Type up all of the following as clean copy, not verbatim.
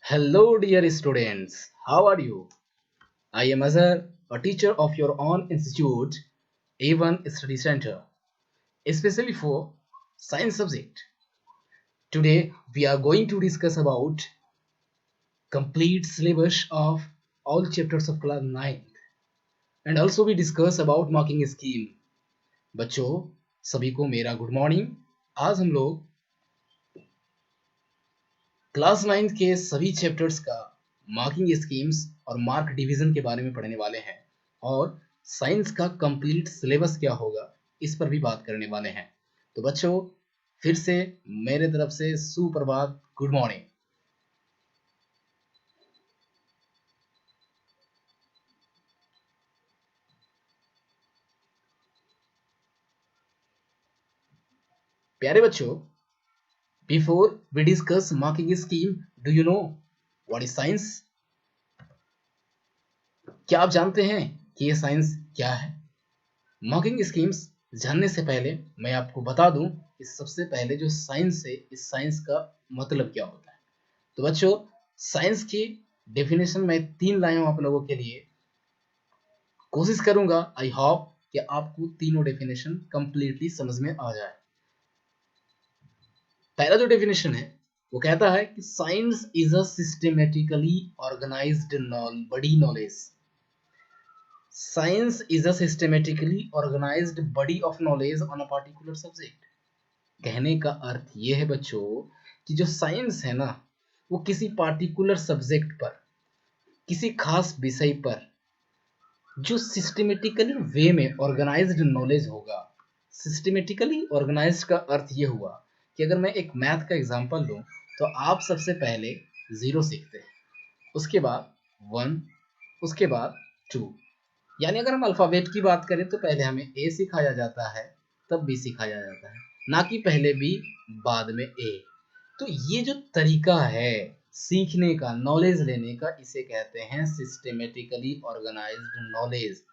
Hello, dear students. How are you? I am Azhar, a teacher of your own institute, A1 Study Center, especially for science subject. Today, we are going to discuss about complete syllabus of all chapters of class 9, and also we discuss about marking scheme. बच्चों, सभी को मेरा good morning. आज हम लोग class 9 के सभी chapters का मार्किंग स्कीम्स और मार्क डिवीजन के बारे में पढ़ने वाले हैं और साइंस का कंप्लीट सिलेबस क्या होगा इस पर भी बात करने वाले हैं। तो बच्चों, फिर से मेरे तरफ से सुप्रभात, गुड मॉर्निंग। प्यारे बच्चों, before we discuss marking scheme, do you know what is science? क्या आप जानते हैं कि ये साइंस क्या है? मार्किंग स्कीम्स जानने से पहले मैं आपको बता दूं कि सबसे पहले जो साइंस है, इस साइंस का मतलब क्या होता है। तो बच्चों, साइंस की डेफिनेशन मैं 3 लाया हूं आप लोगों के लिए। कोशिश करूंगा, आई होप कि आपको तीनों डेफिनेशन कंप्लीटली समझ में आ जाए। पहला जो डेफिनेशन है वो कहता है कि science is a systematically organised body knowledge. Science is a systematically organised body of knowledge on a particular subject. कहने का अर्थ ये है बच्चों कि जो साइंस है ना, वो किसी पार्टिकुलर सब्जेक्ट पर, किसी खास विषय पर जो सिस्टमेटिकली वे में ऑर्गेनाइज्ड नॉलेज होगा। सिस्टमेटिकली ऑर्गेनाइज्ड का अर्थ ये हुआ कि अगर मैं एक मैथ का एग्जांपल लूं तो आप सबसे पहले 0 सीखते हैं, उसके बाद 1, उसके बाद 2। यानी अगर हम अल्फ़ाबेट की बात करें तो पहले हमें ए सिखाया जाता है, तब बी सिखाया जाता है, ना कि पहले बी बाद में ए। तो ये जो तरीका है सीखने का, नॉलेज लेने का, इसे कहते हैं सिस्टेमेटिकली ऑर्गेनाइज्ड नॉलेज।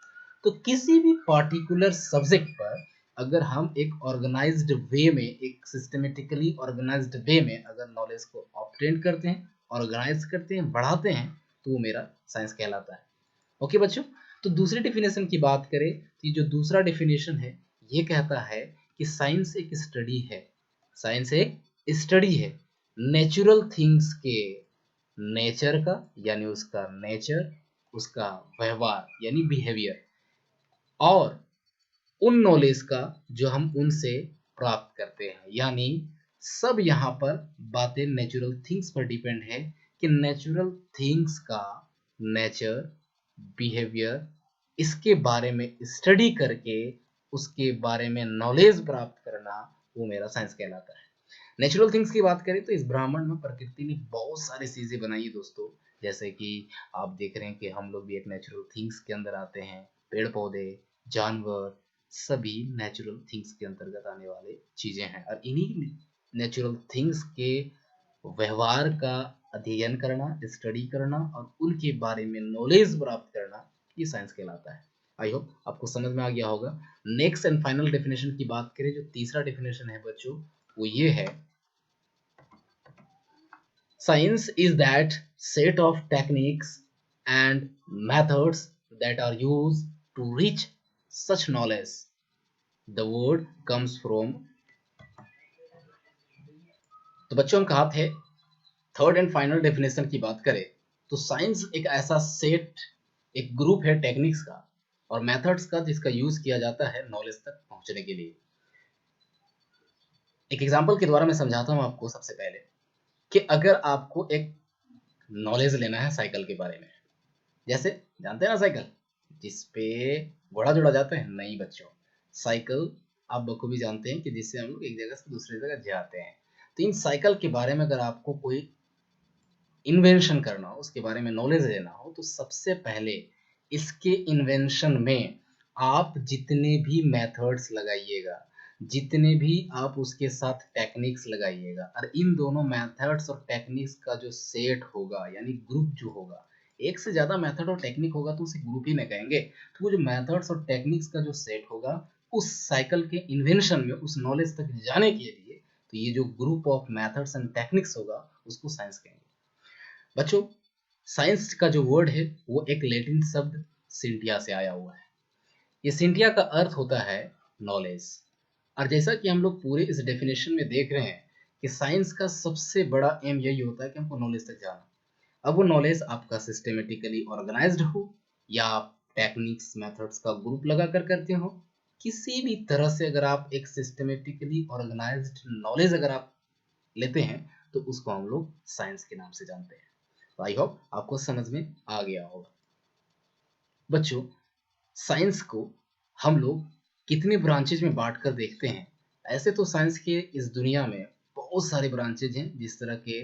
तो किसी भी पार्टिकुलर सब्जेक्ट पर अगर हम एक ऑर्गेनाइज्ड वे में, एक सिस्टेमेटिकली ऑर्गेनाइज्ड वे में अगर नॉलेज को ऑब्टेन करते हैं, ऑर्गेनाइज करते हैं, बढ़ाते हैं, तो वो मेरा साइंस कहलाता है। ओके बच्चों, तो दूसरी डेफिनेशन की बात करें तो ये जो दूसरा डेफिनेशन है ये कहता है कि साइंस एक स्टडी है। साइंस एक स्टडी है नेचुरल थिंग्स के नेचर का, यानी उसका नेचर, उसका व्यवहार यानी बिहेवियर, और उन नॉलेज का जो हम उनसे प्राप्त करते हैं। यानी सब यहाँ पर बातें नेचुरल थिंग्स पर डिपेंड है कि नेचुरल थिंग्स का नेचर, बिहेवियर, इसके बारे में स्टडी करके उसके बारे में नॉलेज प्राप्त करना, वो मेरा साइंस कहलाता है। नेचुरल थिंग्स की बात करें तो इस ब्रह्मांड में प्रकृति ने बहुत सारी चीजें बनाई है दोस्तों। जैसे कि आप देख रहे हैं कि हम लोग भी एक नेचुरल थिंग्स के अंदर आते हैं। पेड़ पौधे, जानवर, सभी नेचुरल थिंग्स के अंतर्गत आने वाले चीजें हैं, और इन्हीं नेचुरल थिंग्स के व्यवहार का अध्ययन करना, स्टडी करना और उनके बारे में नॉलेज प्राप्त करना, ये साइंस कहलाता है। आई होप आपको समझ में आ गया होगा। नेक्स्ट एंड फाइनल डेफिनेशन की बात करें, जो तीसरा डेफिनेशन है बच्चों, वो ये है, science is that set of techniques and methods that are used to reach such knowledge. The word comes from, तो बच्चों हम कहा थे थर्ड एंड फाइनल डेफिनेशन की बात करें तो साइंस एक ऐसा सेट, एक ग्रुप है टेक्निक्स का और मेथड्स का जिसका यूज किया जाता है नॉलेज तक पहुंचने के लिए। एक एग्जांपल के द्वारा मैं समझाता हूं आपको। सबसे पहले कि अगर आपको एक नॉलेज लेना है साइकिल के बारे में, जैसे जानते हैं ना साइकिल जिस पे घोड़ा जोड़ा जाता है? नहीं बच्चों, साइकिल आप बखूबी जानते हैं कि जिससे हम लोग एक जगह से दूसरी जगह जाते हैं। तो इन साइकिल के बारे में अगर आपको कोई इन्वेंशन करना हो, उसके बारे में नॉलेज लेना हो, तो सबसे पहले इसके इन्वेंशन में आप जितने भी मेथड्स लगाइएगा, जितने भी आप उसके साथ टेक्निक्स लगाइएगा, और इन दोनों मेथड्स और टेक्निक्स का जो सेट होगा, यानी ग्रुप जो होगा, एक से ज़्यादा मेथड और टेक्निक होगा तो उसे ग्रुप ही नहीं कहेंगे। तो वो जो मेथड्स और टेक्निक्स का जो सेट होगा, उस साइकिल के इन्वेंशन में, उस नॉलेज तक जाने के लिए, तो ये जो group of methods and techniques होगा उसको साइंस कहेंगे। बच्चों, साइंस का जो वर्ड है वो एक लैटिन शब्द सिंटिया से आया हुआ है। ये सिंटिया का अर्थ होता है नॉलेज। और जैसा कि हम लोग पूरे इस डेफिनेशन में देख रहे हैं कि साइंस का सबसे बड़ा एम यही होता है कि हमको नॉलेज तक जाना। अब वो नॉलेज आपका सिस्टेमेटिकली ऑर्गेनाइज्ड हो या आप टेक्निक्स मेथड्स का ग्रुप लगा कर करते हो, किसी भी तरह से अगर आप एक सिस्टेमेटिकली ऑर्गेनाइज्ड नॉलेज अगर आप लेते हैं तो उसको हम लोग साइंस के नाम से जानते हैं। तो आई होप आपको समझ में आ गया होगा। बच्चों, साइंस को हम लोग कितने ब्रांचेज में बांट कर देखते हैं। ऐसे तो साइंस के इस दुनिया में बहुत सारे ब्रांचेज हैं। जिस तरह के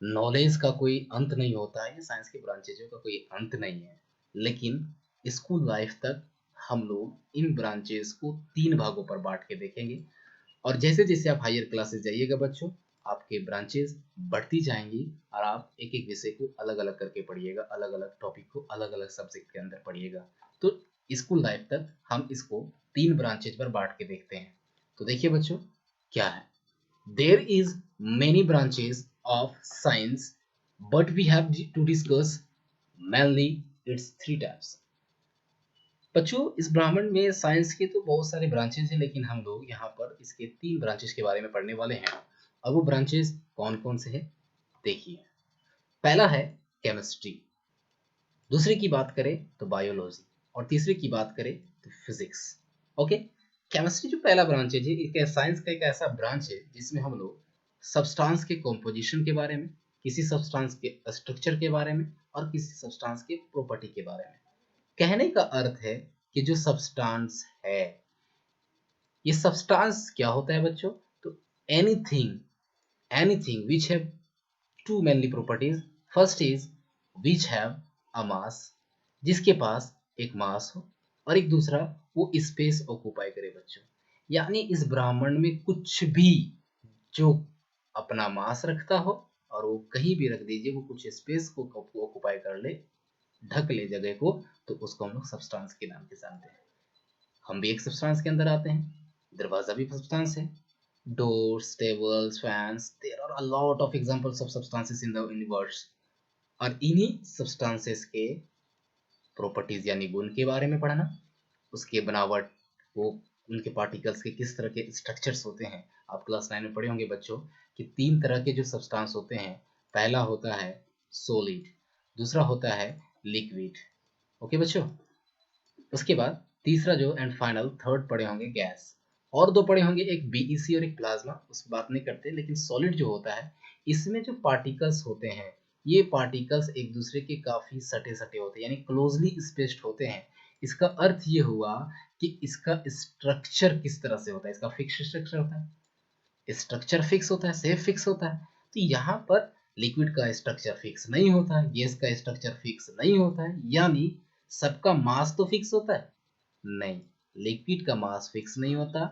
नॉलेज का कोई अंत नहीं होता है, साइंस के ब्रांचेजों का कोई अंत नहीं है। लेकिन स्कूल लाइफ तक हम लोग इन ब्रांचेस को 3 भागों पर बांट के देखेंगे। और जैसे जैसे आप हायर क्लासेस जाइएगा बच्चों, आपके ब्रांचेस बढ़ती जाएंगी और आप एक एक विषय को अलग अलग करके पढ़िएगा, अलग अलग टॉपिक को अलग अलग सब्जेक्ट के अंदर पढ़िएगा। तो स्कूल लाइफ तक हम इसको 3 ब्रांचेज पर बांट के देखते हैं। तो देखिए बच्चों, क्या है, there is many branches of science but we have to discuss mainly its 3 types. बच्चों, इस ब्राह्मण में साइंस के तो बहुत सारे ब्रांचेस हैं, लेकिन हम लोग यहाँ पर इसके 3 ब्रांचेस के बारे में पढ़ने वाले हैं। अब वो ब्रांचेस कौन कौन से हैं देखिए। पहला है केमिस्ट्री, दूसरे की बात करें तो बायोलॉजी, और तीसरे की बात करें तो फिजिक्स। ओके, केमिस्ट्री जो पहला ब्रांच है जी, एक साइंस का एक ऐसा ब्रांच है जिसमें हम लोग सब्सटेंस के कॉम्पोजिशन के बारे में, किसी सब्सटेंस के स्ट्रक्चर के बारे में और किसी सब्सटेंस के प्रॉपर्टी के बारे में। कहने का अर्थ है कि जो सब्सटेंस है, ये सब्सटेंस क्या होता है बच्चों, तो anything anything which have two mainly properties. First is which have a mass, जिसके पास एक मास हो, और एक दूसरा वो स्पेस ऑक्यूपाई करे बच्चों। यानी इस ब्राह्मण में कुछ भी जो अपना मास रखता हो और वो कहीं भी रख दीजिए, वो कुछ स्पेस को ऑक्यूपाई कर ले, ढक ले जगह को, तो उसको हम लोग सब्सटेंस के नाम से जानते हैं। हम भी एक सब्सटेंस के अंदर आते हैं, दरवाजा भी सब्सटेंस है, doors, tables, fans. There are a lot of examples of substances in the universe. और इन्हीं substances के प्रॉपर्टीज यानी गुण के बारे में पढ़ना, उसके बनावट, वो उनके पार्टिकल्स के किस तरह के स्ट्रक्चर्स होते हैं। आप क्लास 9 में पढ़े होंगे बच्चों कि 3 तरह के जो सब्सटेंस होते हैं। पहला होता है सॉलिड, दूसरा होता है लिक्विड। ओके बच्चों, उसके बाद तीसरा जो एंड फाइनल थर्ड पढ़े होंगे गैस, और 2 पढ़े होंगे, एक बीईसी और एक प्लाज्मा, उस बात नहीं करते। लेकिन सॉलिड जो होता है, इसमें जो पार्टिकल्स होते हैं, ये पार्टिकल्स एक दूसरे के काफी सटे सटे होते हैं, यानी क्लोजली स्पेस्ड होते हैं। इसका अर्थ ये हुआ कि इसका स्ट्रक्चर किस तरह से होता है, इसका फिक्स स्ट्रक्चर होता है, स्ट्रक्चर फिक्स होता है, सेफ फिक्स होता है। तो यहाँ पर लिक्विड का स्ट्रक्चर फिक्स नहीं होता है, गैस का स्ट्रक्चर फिक्स नहीं होता है, यानी सबका मास तो फिक्स होता है नहीं, लिक्विड का मास फिक्स नहीं होता,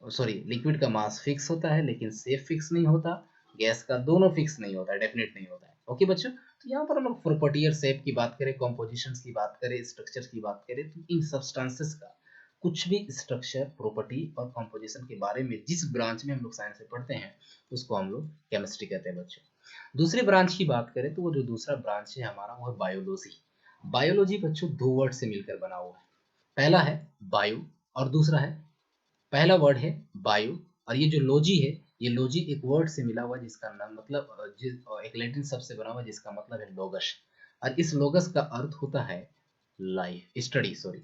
सॉरी, लिक्विड का मास फिक्स होता है लेकिन सेफ फिक्स नहीं होता, गैस का दोनों फिक्स नहीं होता है, डेफिनेट नहीं होता है। ओके बच्चों, तो यहाँ पर हम लोग प्रॉपर्टी और शेप की बात करें, कॉम्पोजिशंस की बात करें, स्ट्रक्चर की बात करें, तो इन सब्सटेंसेस का कुछ भी स्ट्रक्चर, प्रॉपर्टी और कॉम्पोजिशन के बारे में जिस ब्रांच में हम लोग साइंस में पढ़ते हैं, उसको हम लोग केमिस्ट्री कहते हैं बच्चों। दूसरे ब्रांच की बात करें तो वो जो दूसरा ब्रांच है हमारा, वो है बायोलॉजी। बायोलॉजी बच्चों 2 वर्ड से मिलकर बना हुआ है। पहला है बायो और दूसरा है, पहला वर्ड है बायो, और ये जो लॉजी है, ये लॉजी एक वर्ड से मिला हुआ है जिसका नाम मतलब एक लैटिन शब्द से बना हुआ है जिसका मतलब है लोगस। और इस लोगस का अर्थ होता है लाइफ, स्टडी, सॉरी,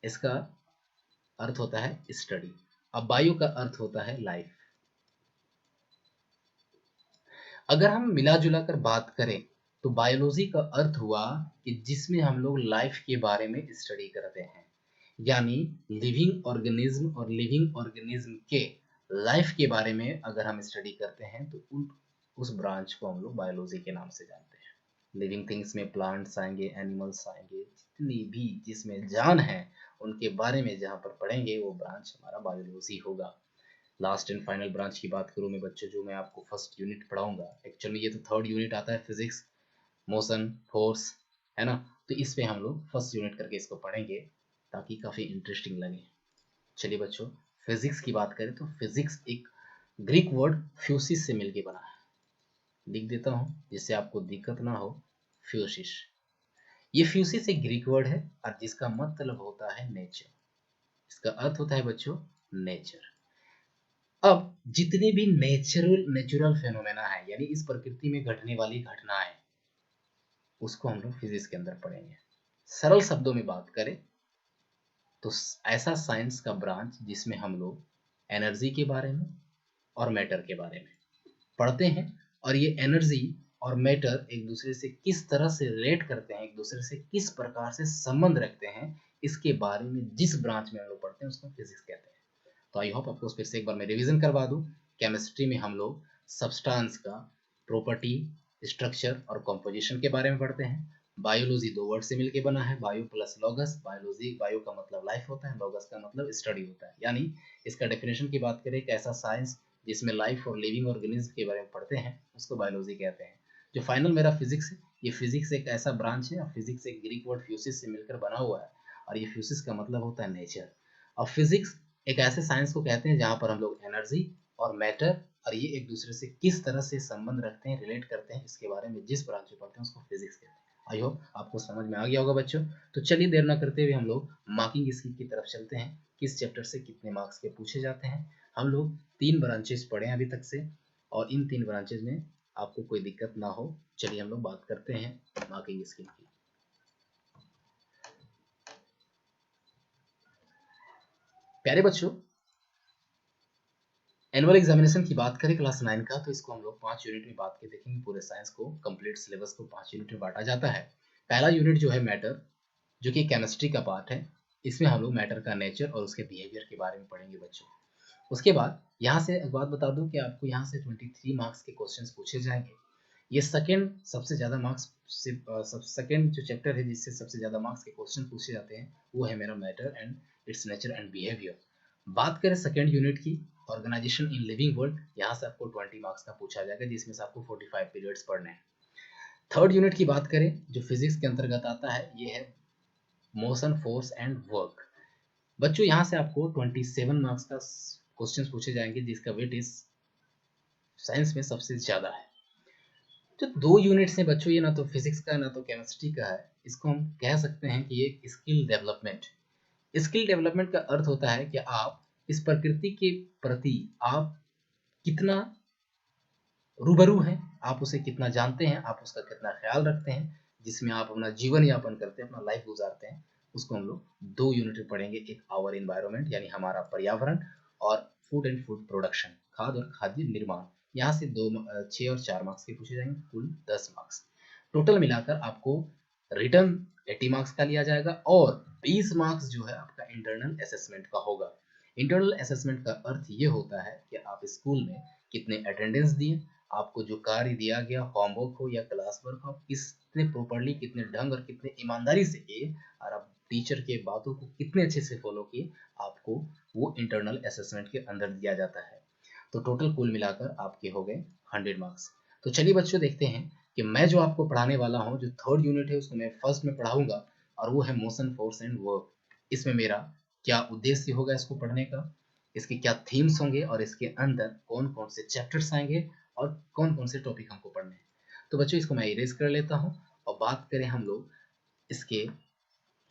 इसका अर्थ होता है स्टडी। अब बायो का अर्थ होता है लाइफ। अगर हम मिला जुला कर बात करें तो बायोलॉजी का अर्थ हुआ कि जिसमें हम लोग लाइफ के बारे में स्टडी करते हैं, यानी लिविंग ऑर्गेनिज्म और लिविंग ऑर्गेनिज्म के लाइफ के बारे में अगर हम स्टडी करते हैं तो उस ब्रांच को हम लोग बायोलॉजी के नाम से जानते हैं। लिविंग थिंग्स में प्लांट्स आएंगे, एनिमल्स आएंगे, जितनी भी जिसमें जान है उनके बारे में जहाँ पर पढ़ेंगे वो ब्रांच हमारा बायोलॉजी होगा। लास्ट एंड फाइनल ब्रांच की बात करूँ मैं बच्चों, जो मैं आपको फर्स्ट यूनिट पढ़ाऊंगा, एक्चुअली ये तो थर्ड यूनिट आता है, फिजिक्स, मोशन, फोर्स, है ना। तो इस पे हम लोग फर्स्ट यूनिट करके इसको पढ़ेंगे ताकि काफ़ी इंटरेस्टिंग लगे। चलिए बच्चों, फिजिक्स की बात करें तो फिजिक्स एक ग्रीक वर्ड फ्यूसिस से मिलके बना है। लिख देता हूँ जिससे आपको दिक्कत ना हो। फ्यूसिस, ये फ्यूसिस एक ग्रीक वर्ड है और जिसका मतलब होता है नेचर। इसका अर्थ होता है बच्चों नेचर। अब जितने भी नेचुरल फेनोमेना है, यानी इस प्रकृति में घटने वाली घटनाएं, उसको हम लोग फिजिक्स के अंदर पढ़ेंगे। सरल शब्दों में बात करें तो ऐसा साइंस का ब्रांच जिसमें हम लोग एनर्जी के बारे में और मैटर के बारे में पढ़ते हैं, और ये एनर्जी और मैटर एक दूसरे से किस तरह से रिलेट करते हैं, एक दूसरे से किस प्रकार से संबंध रखते हैं, इसके बारे में जिस ब्रांच में हम लोग पढ़ते हैं उसको फिजिक्स कहते हैं। तो आई होप आपको फिर से एक बार मैं रिवीजन करवा दूं। केमिस्ट्री में हम लोग सब्सटेंस का प्रॉपर्टी, स्ट्रक्चर और कॉम्पोजिशन के बारे में पढ़ते हैं। बायोलॉजी दो वर्ड से मिलकर बना है, bio plus logos. Biology, bio का मतलब लाइफ होता है, लॉगस का मतलब स्टडी होता है। यानी इसका डेफिनेशन की बात करें, एक ऐसा साइंस जिसमें लाइफ और लिविंग ऑर्गेनिज्म के बारे में पढ़ते हैं उसको बायोलॉजी कहते हैं। जो फाइनल मेरा फिजिक्स है, ये फिजिक्स एक ऐसा ब्रांच है, और फिजिक्स एक ग्रीक वर्ड फ्यूसिस से मिलकर बना हुआ है, और ये फ्यूसिस का मतलब होता है नेचर। और फिजिक्स एक ऐसे साइंस को कहते हैं जहाँ पर हम लोग एनर्जी और मैटर और ये एक दूसरे से किस तरह से संबंध रखते हैं, रिलेट करते हैं, इसके बारे में जिस ब्रांच में पढ़ते हैं उसको फिजिक्स कहते हैं। आई होप आपको समझ में आ गया होगा बच्चों। तो चलिए देर ना करते हुए हम लोग मार्किंग स्कीम की तरफ चलते हैं। किस चैप्टर से कितने मार्क्स के पूछे जाते हैं। हम लोग 3 ब्रांचेस पढ़े हैं अभी तक से, और इन 3 ब्रांचेस में आपको कोई दिक्कत ना हो। चलिए हम लोग बात करते हैं मार्किंग स्कीम की। प्यारे बच्चों, एनुअल एग्जामिनेशन की बात करें क्लास 9 का, तो इसको हम लोग 5 यूनिट में बात के देखेंगे। पूरे साइंस को, कंप्लीट सिलेबस को 5 यूनिट में बांटा जाता है। पहला यूनिट जो है मैटर, जो कि केमिस्ट्री का पार्ट है, इसमें हम लोग मैटर का नेचर और उसके बिहेवियर के बारे में पढ़ेंगे बच्चों। उसके बाद यहाँ से एक बात बता दूं कि आपको यहाँ से 23 मार्क्स के क्वेश्चंस पूछे जाएंगे। ये सेकंड सबसे ज़्यादा मार्क्स से सब सेकंड जो चैप्टर है जिससे सबसे ज़्यादा मार्क्स के क्वेश्चन पूछे जाते हैं, वो है मेरा matter and it's nature and behaviour. बात करें सेकंड यूनिट की, ऑर्गेनाइजेशन इन लिविंग वर्ल्ड, यहाँ से आपको 20 मार्क्स का पूछा जाएगा जिसमें से आपको 45 पीरियड्स पढ़ने हैं। थर्ड यूनिट की बात करें जो फिजिक्स के अंतर्गत आता है, ये है मोशन, फोर्स एंड वर्क। बच्चों यहाँ से आपको 27 मार्क्स का क्वेश्चंस पूछे जाएंगे जिसका वेट इस साइंस में सबसे ज़्यादा है। जो 2 यूनिट्स हैं बच्चों, ये ना तो फिजिक्स का ना तो केमिस्ट्री का है, इसको हम कह सकते हैं कि ये स्किल डेवलपमेंट। स्किल डेवलपमेंट का अर्थ होता है कि आप इस प्रकृति के प्रति आप कितना रूबरू हैं, आप उसे कितना जानते हैं, आप उसका कितना ख्याल रखते हैं, जिसमें आप अपना जीवन यापन करते हैं, अपना लाइफ गुजारते हैं, उसको हम लोग 2 यूनिट में पढ़ेंगे। एक आवर इन्वायरमेंट यानी हमारा पर्यावरण, और फूड एंड फूड प्रोडक्शन, खाद्य और खाद्य निर्माण। यहाँ से 6 और 4 मार्क्स के पूछे जाएंगे, कुल 10 मार्क्स। टोटल मिलाकर आपको रिटर्न 80 मार्क्स का लिया जाएगा, और 20 मार्क्स जो है आपका इंटरनल असेसमेंट का होगा। इंटरनल असेसमेंट का अर्थ ये होता है कि आप स्कूल में कितने अटेंडेंस दिए, आपको जो कार्य दिया गया, होमवर्क हो या क्लास वर्क हो, कितने प्रॉपरली, कितने ढंग और कितने ईमानदारी से किए, और आप टीचर के बातों को कितने अच्छे से फॉलो किए, आपको वो इंटरनल असेसमेंट के अंदर दिया जाता है। तो टोटल कुल मिलाकर आपके हो गए 100 मार्क्स। तो चलिए बच्चों देखते हैं कि मैं जो आपको पढ़ाने वाला हूँ, जो थर्ड यूनिट है उसको मैं फर्स्ट में पढ़ाऊंगा, और वो है मोशन, फोर्स एंड वर्क। इसमें मेरा क्या उद्देश्य होगा इसको पढ़ने का, इसके क्या थीम्स होंगे, और इसके अंदर कौन कौन से चैप्टर्स आएंगे, और कौन कौन से टॉपिक हमको पढ़ने हैं। तो बच्चों इसको मैं इरेज कर लेता हूँ, और बात करें हम लोग इसके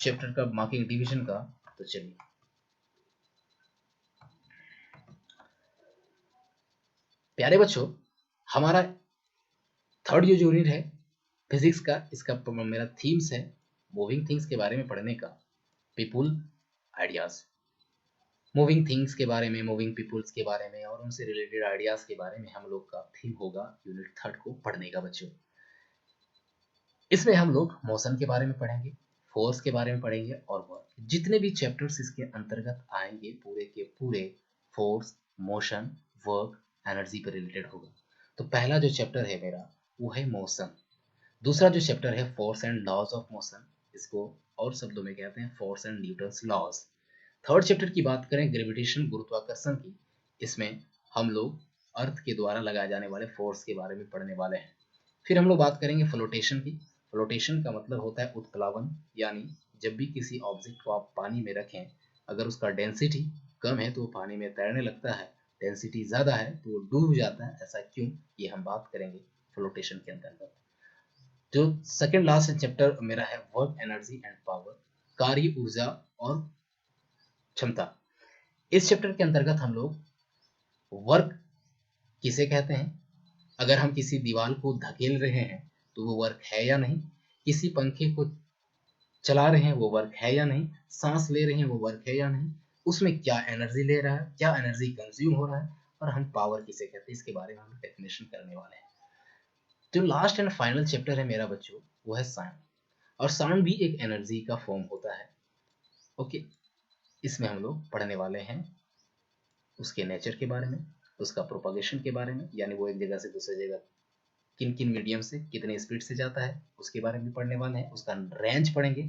चैप्टर का मार्किंग डिवीजन का, तो चलिए। प्यारे बच्चों, हमारा थर्ड जो यूनिट है फिजिक्स का, इसका मेरा थीम्स है मूविंग थिंग्स के बारे में पढ़ने का, पीपुल, आइडियाज। मूविंग थिंग्स के बारे में, मूविंग पीपुल्स के बारे में, और उनसे रिलेटेड आइडियाज के बारे में हम लोग का थीम होगा यूनिट थर्ड को पढ़ने का बच्चों। इसमें हम लोग मोशन के बारे में पढ़ेंगे, फोर्स के बारे में पढ़ेंगे, और वर्क। जितने भी चैप्टर्स इसके अंतर्गत आएंगे पूरे के पूरे फोर्स, मोशन, वर्क, एनर्जी पर रिलेटेड होगा। तो पहला जो चैप्टर है मेरा वो है मोशन। दूसरा जो चैप्टर है force and laws of motion, इसको और शब्दों में कहते हैं force and Newton's laws. Third chapter की बात करें ग्रेविटेशन, गुरुत्वाकर्षण की, इसमें हम लोग अर्थ के द्वारा लगाए जाने वाले फोर्स के बारे में पढ़ने वाले हैं। फिर हम लोग बात करेंगे फ्लोटेशन की। फ्लोटेशन का मतलब होता है उत्प्लावन, यानी जब भी किसी ऑब्जेक्ट को आप पानी में रखें, अगर उसका डेंसिटी कम है तो वो पानी में तैरने लगता है, डेंसिटी ज़्यादा है तो वो डूब जाता है, ऐसा क्यों, ये हम बात करेंगे फ्लोटेशन के अंतर्गत। जो सेकंड लास्ट चैप्टर मेरा है वर्क एनर्जी एंड पावर, कार्य ऊर्जा और क्षमता। इस चैप्टर के अंतर्गत हम लोग वर्क किसे कहते हैं, अगर हम किसी दीवार को धकेल रहे हैं तो वो वर्क है या नहीं, किसी पंखे को चला रहे हैं वो वर्क है या नहीं, सांस ले रहे हैं वो वर्क है या नहीं, उसमें क्या एनर्जी ले रहा है, क्या एनर्जी कंज्यूम हो रहा है, और हम पावर किसे कहते हैं, इसके बारे में हम डेफिनेशन करने वाले हैं। जो लास्ट एंड फाइनल चैप्टर है मेरा बच्चों वो है साउंड, और साउंड भी एक एनर्जी का फॉर्म होता है। ओके, इसमें हम लोग पढ़ने वाले हैं उसके नेचर के बारे में, उसका प्रोपागेशन के बारे में, यानी वो एक जगह से दूसरी जगह किन किन मीडियम से कितने स्पीड से जाता है उसके बारे में पढ़ने वाले हैं। उसका रेंज पढ़ेंगे।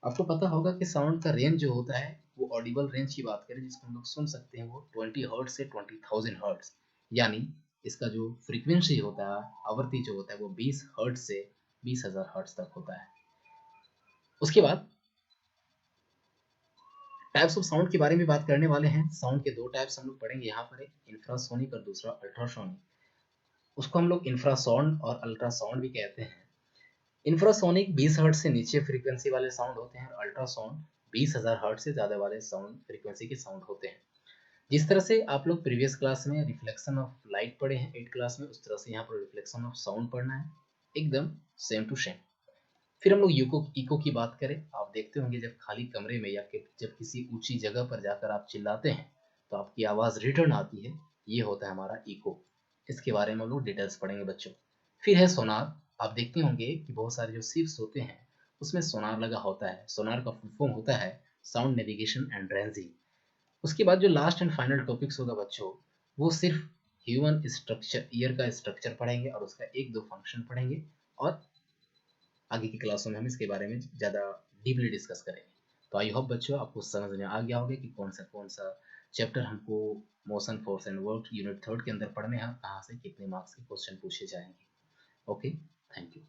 आपको पता होगा कि साउंड का रेंज जो होता है वो ऑडिबल रेंज की बात करें जिसको हम लोग सुन सकते हैं वो 20 हर्ट्ज से 20,000 हर्ट्ज, यानी इसका जो फ्रीक्वेंसी होता है, आवृत्ति जो होता है वो 20 हर्ट्ज से 20,000 हर्ट्ज तक होता है। उसके बाद टाइप्स ऑफ साउंड के बारे में बात करने वाले हैं। साउंड के दो टाइप्स हम लोग पढ़ेंगे यहाँ पर, एक इंफ्रासोनिक और दूसरा अल्ट्रासोनिक। उसको हम लोग इंफ्रासाउंड और अल्ट्रासाउंड भी कहते हैं। इंफ्रासोनिक 20 हर्ट्ज से नीचे फ्रीक्वेंसी वाले साउंड होते हैं और अल्ट्रासाउंड 20,000 हर्ट्ज से ज़्यादा वाले साउंड फ्रीक्वेंसी के साउंड होते हैं। जिस तरह से आप लोग प्रीवियस क्लास में रिफ्लेक्शन ऑफ लाइट पढ़े हैं 8 क्लास में, उस तरह से यहाँ पर रिफ्लेक्शन ऑफ साउंड पढ़ना है, एकदम सेम टू सेम। फिर हम लोग इको की बात करें, आप देखते होंगे जब खाली कमरे में या जब किसी ऊंची जगह पर जाकर आप चिल्लाते हैं तो आपकी आवाज़ रिटर्न आती है, ये होता है हमारा इको। इसके बारे में हम लोग डिटेल्स पढ़ेंगे बच्चों। फिर है सोनार। आप देखते होंगे कि बहुत सारे जो शिप्स होते हैं उसमें सोनार लगा होता है। सोनार का फुल फॉर्म होता है साउंड नेविगेशन एंड रेंजिंग। उसके बाद जो लास्ट एंड फाइनल टॉपिक्स होगा बच्चों वो सिर्फ ह्यूमन स्ट्रक्चर, ईयर का स्ट्रक्चर पढ़ेंगे और उसका एक दो फंक्शन पढ़ेंगे, और आगे की क्लासों में हम इसके बारे में ज़्यादा डीपली डिस्कस करेंगे। तो आई होप बच्चों आपको समझ में आ गया होगा कि कौन सा चैप्टर हमको motion force and work unit 3 के अंदर पढ़ने हैं, कहाँ से कितने मार्क्स के क्वेश्चन पूछे जाएंगे। Okay, thank you.